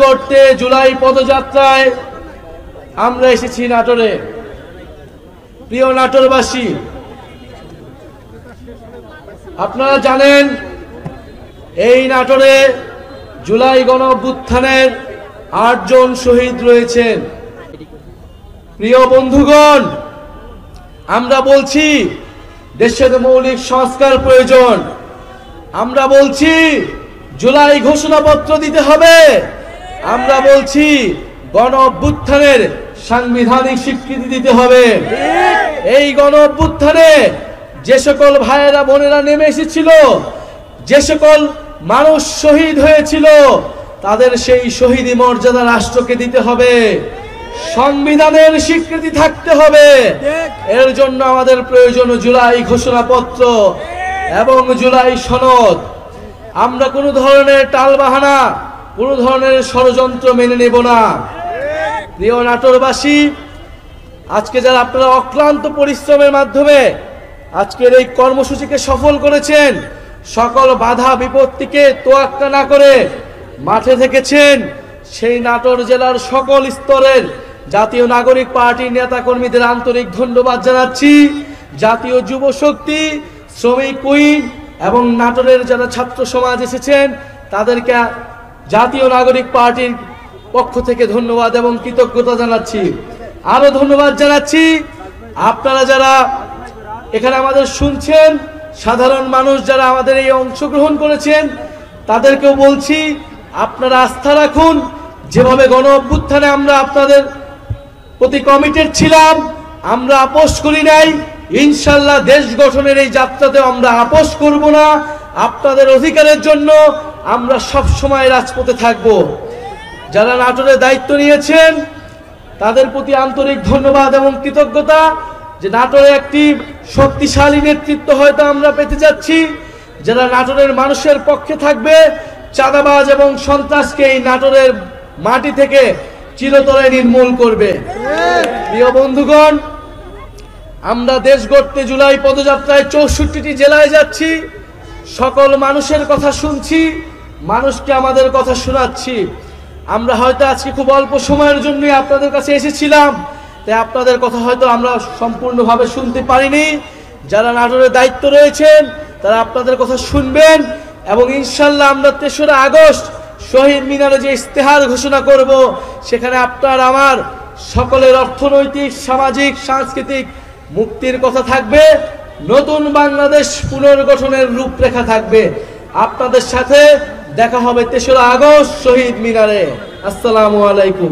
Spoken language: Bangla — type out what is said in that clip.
করতে জুলাই পদযাত্রায় আমরা এসেছি নাটোরে। প্রিয় নাটোরবাসী, আপনারা জানেন এই নাটোরে জুলাই গণঅভ্যুত্থানের ৮ জন শহীদ রয়েছেন। প্রিয় বন্ধুগণ, আমরা বলছি দেশের মৌলিক সংস্কার প্রয়োজন। আমরা বলছি জুলাই ঘোষণাপত্র দিতে হবে। আমরা বলছি গণঅভ্যুত্থানের সাংবিধানিক স্বীকৃতি দিতে হবে। এই গণঅভ্যুত্থানে যে সকল ভাইয়েরা বোনেরা নেমে এসেছিল, যে সকল মানুষ শহীদ হয়েছিল, তাদের সেই শহীদি মর্যাদা রাষ্ট্রকে দিতে হবে। সংবিধানের স্বীকৃতি থাকতে হবে। এর জন্য আমাদের প্রয়োজন জুলাই ঘোষণাপত্র এবং জুলাই সনদ। আমরা কোনো ধরনের টালবাহানা, কোনো ধরনের ষড়যন্ত্র মেনে নেব না। প্রিয় নাটোরবাসী, আজকে যারা আপনারা অক্লান্ত পরিশ্রমের মাধ্যমে আজকের এই কর্মসূচিকে সফল করেছেন, সকল বাধা বিপত্তিকে তোয়াক্কা না করে মাঠে থেকেছেন, সেই নাটোর জেলার সকল স্তরের জাতীয় নাগরিক পার্টির নেতা কর্মীদের আন্তরিক ধন্যবাদ জানাচ্ছি। জাতীয় যুব শক্তি, শ্রমিক কুইন এবং নাটোরের যারা ছাত্র সমাজ এসেছেন, তাদেরকে জাতীয় নাগরিক পার্টির পক্ষ থেকে ধন্যবাদ এবং কৃতজ্ঞতা জানাচ্ছি। আরো ধন্যবাদ জানাচ্ছি আপনারা যারা এখানে আমাদের শুনছেন, সাধারণ মানুষ যারা আমাদের এই অংশগ্রহণ করেছেন, তাদেরকেও বলছি আপনারা আস্থা রাখুন। যেভাবে গণ অভ্যুত্থানে আমরা আপনাদের প্রতি কমিটেড ছিলাম, আমরা আপোষ করি নাই। ইনশাল্লাহ দেশ গঠনের এই যাত্রাতে আমরা আপোষ করব না। আপনাদের অধিকারের জন্য আমরা সব সময় রাজপথে থাকব। যারা নাটোরে দায়িত্ব নিয়েছেন তাদের প্রতি আন্তরিক ধন্যবাদ এবং কৃতজ্ঞতা, যে নাটোরে একটি শক্তিশালী নেতৃত্ব হয়তো আমরা পেতে যাচ্ছি, যারা নাটোরের মানুষের পক্ষে থাকবে, চাঁদাবাজ এবং সন্ত্রাসকে এই নাটোরের মাটি থেকে চিরতরে নির্মূল করবে। প্রিয় বন্ধুগণ, আমরা দেশ গড়তে জুলাই পদযাত্রায় 64টি জেলায় যাচ্ছি। সকল মানুষের কথা শুনছি, মানুষকে আমাদের কথা শোনাচ্ছি। আমরা হয়তো আজকে খুব অল্প সময়ের জন্য আপনাদের কাছে এসেছিলাম, তাই আপনাদের কথা হয়তো আমরা সম্পূর্ণভাবে শুনতে পারিনি। যারা নাটোরের দায়িত্ব রয়েছেন তারা আপনাদের কথা শুনবেন এবং ইনশাল্লাহ আমরা ৩রা আগস্ট শহীদ মিনারে যে ইস্তেহার ঘোষণা করব, সেখানে আপনার আমার সকলের অর্থনৈতিক, সামাজিক, সাংস্কৃতিক মুক্তির কথা থাকবে। নতুন বাংলাদেশ পুনর্গঠনের রূপরেখা থাকবে। আপনাদের সাথে দেখা হবে ৩রা আগস্ট শহীদ মিনারে। আসসালামু আলাইকুম।